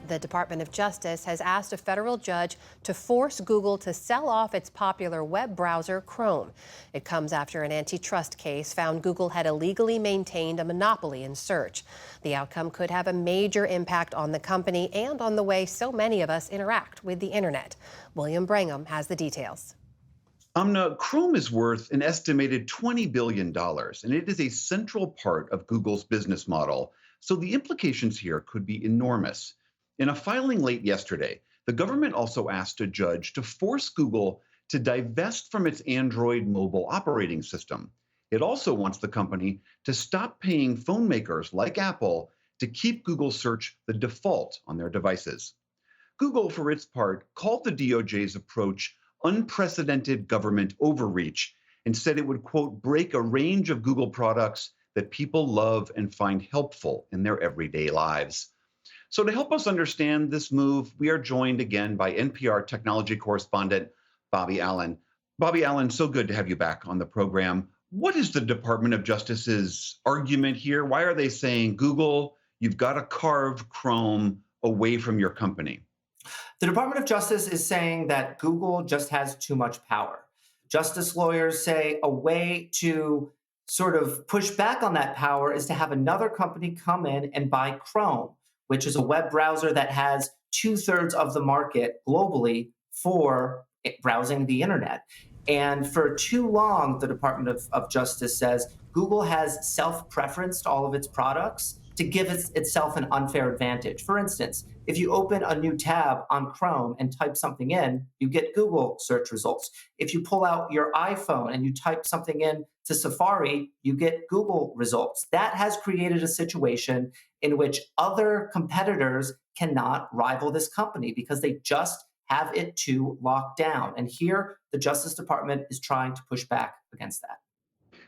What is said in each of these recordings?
The Department of Justice has asked a federal judge to force Google to sell off its popular web browser, Chrome. It comes after an antitrust case found Google had illegally maintained a monopoly in search. The outcome could have a major impact on the company and on the way so many of us interact with the internet. William Brangham has the details. Amna, Chrome is worth an estimated $20 billion, and it is a central part of Google's business model. So the implications here could be enormous. In a filing late yesterday, the government also asked a judge to force Google to divest from its Android mobile operating system. It also wants the company to stop paying phone makers like Apple to keep Google search the default on their devices. Google, for its part, called the DOJ's approach unprecedented government overreach and said it would, quote, break a range of Google products that people love and find helpful in their everyday lives. So to help us understand this move, we are joined again by NPR technology correspondent Bobby Allyn. Bobby Allyn, so good to have you back on the program. What is the Department of Justice's argument here? Why are they saying, Google, you've got to carve Chrome away from your company? The Department of Justice is saying that Google just has too much power. Justice lawyers say a way to sort of push back on that power is to have another company come in and buy Chrome, which is a web browser that has 2/3 of the market globally for browsing the internet. And for too long, the Department of Justice says Google has self-preferenced all of its products to give itself an unfair advantage. For instance, if you open a new tab on Chrome and type something in, you get Google search results. If you pull out your iPhone and you type something in to Safari, you get Google results. That has created a situation in which other competitors cannot rival this company because they just have it too locked down. And here, the Justice Department is trying to push back against that.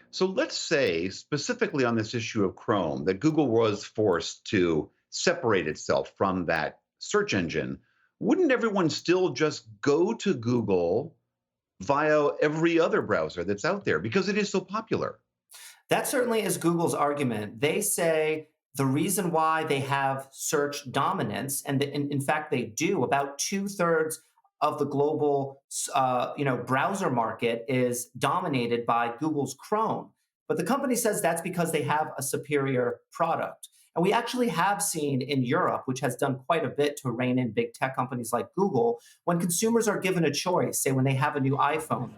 So let's say, specifically on this issue of Chrome, that Google was forced to separate itself from that search engine. Wouldn't everyone still just go to Google via every other browser that's out there because it is so popular? That certainly is Google's argument. They say the reason why they have search dominance, and in fact they do, about 2/3 of the global browser market is dominated by Google's Chrome. But the company says that's because they have a superior product. And we actually have seen in Europe, which has done quite a bit to rein in big tech companies like Google, when consumers are given a choice, say when they have a new iPhone,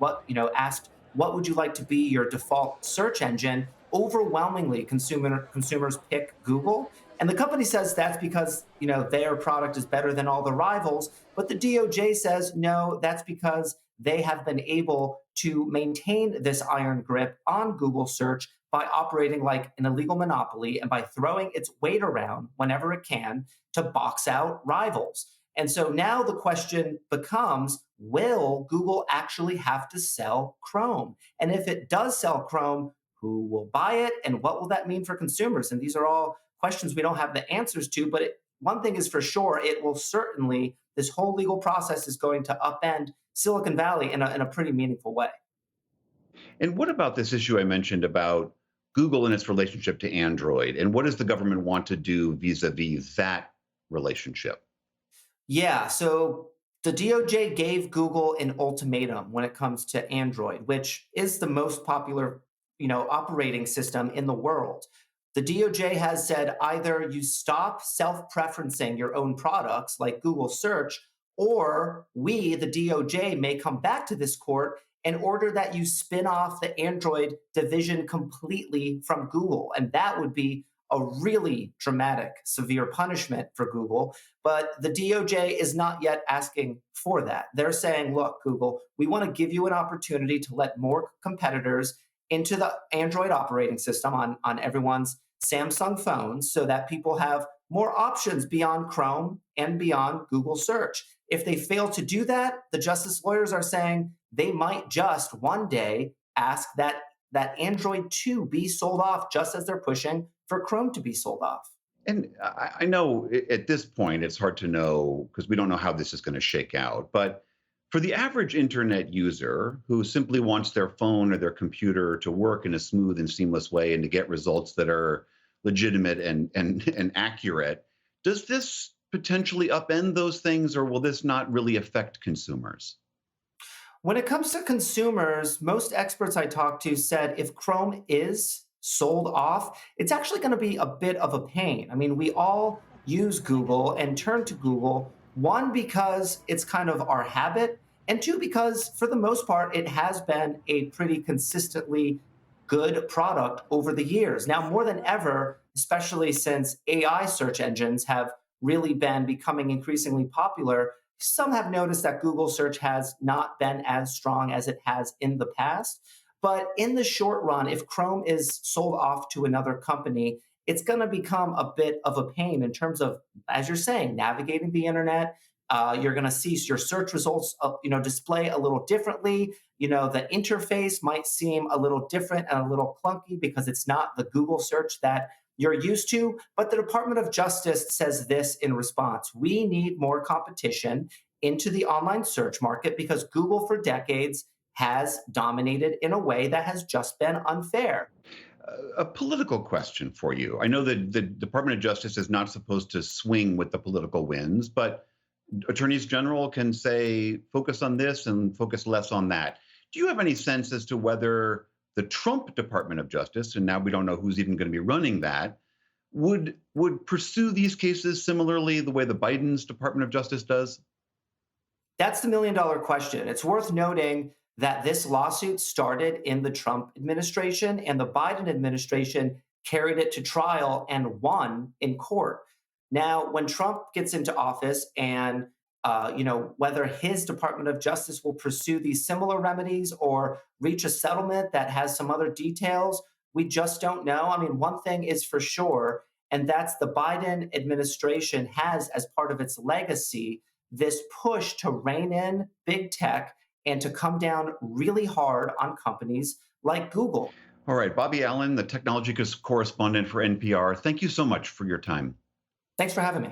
asked, what would you like to be your default search engine? Overwhelmingly, consumers pick Google. And the company says that's because, their product is better than all the rivals. But the DOJ says, no, that's because they have been able to maintain this iron grip on Google search by operating like an illegal monopoly and by throwing its weight around whenever it can to box out rivals. And so now the question becomes, will Google actually have to sell Chrome? And if it does sell Chrome, who will buy it and what will that mean for consumers? And these are all questions we don't have the answers to, but one thing is for sure, this whole legal process is going to upend Silicon Valley in a pretty meaningful way. And what about this issue I mentioned about Google and its relationship to Android? And what does the government want to do vis-a-vis that relationship? Yeah, so the DOJ gave Google an ultimatum when it comes to Android, which is the most popular, operating system in the world. The DOJ has said either you stop self-preferencing your own products like Google Search, or we, the DOJ, may come back to this court and order that you spin off the Android division completely from Google. And that would be a really dramatic, severe punishment for Google. But the DOJ is not yet asking for that. They're saying, look, Google, we want to give you an opportunity to let more competitors into the Android operating system on everyone's Samsung phones so that people have more options beyond Chrome and beyond Google search. If they fail to do that, the justice lawyers are saying they might just one day ask that Android 2 be sold off, just as they're pushing for Chrome to be sold off. And I know at this point it's hard to know because we don't know how this is going to shake out. But for the average internet user who simply wants their phone or their computer to work in a smooth and seamless way and to get results that are legitimate and accurate, does this potentially upend those things, or will this not really affect consumers? When it comes to consumers, most experts I talked to said if Chrome is sold off, it's actually going to be a bit of a pain. I mean, we all use Google and turn to Google, one, because it's kind of our habit, and two, because for the most part, it has been a pretty consistently good product over the years. Now, more than ever, especially since AI search engines have really been becoming increasingly popular, some have noticed that Google search has not been as strong as it has in the past. But in the short run, if Chrome is sold off to another company, it's going to become a bit of a pain in terms of, as you're saying, navigating the internet. You're going to see your search results, display a little differently. The interface might seem a little different and a little clunky because it's not the Google search that you're used to. But the Department of Justice says this in response: we need more competition into the online search market because Google for decades has dominated in a way that has just been unfair. A political question for you. I know that the Department of Justice is not supposed to swing with the political winds, but attorneys general can say, focus on this and focus less on that. Do you have any sense as to whether the Trump Department of Justice, and now we don't know who's even going to be running that, would pursue these cases similarly the way the Biden's Department of Justice does? That's the million-dollar question. It's worth noting that this lawsuit started in the Trump administration, and the Biden administration carried it to trial and won in court. Now, when Trump gets into office, and whether his Department of Justice will pursue these similar remedies or reach a settlement that has some other details, we just don't know. I mean, one thing is for sure, and that's the Biden administration has, as part of its legacy, this push to rein in big tech and to come down really hard on companies like Google. All right, Bobby Allen, the technology correspondent for NPR, thank you so much for your time. Thanks for having me.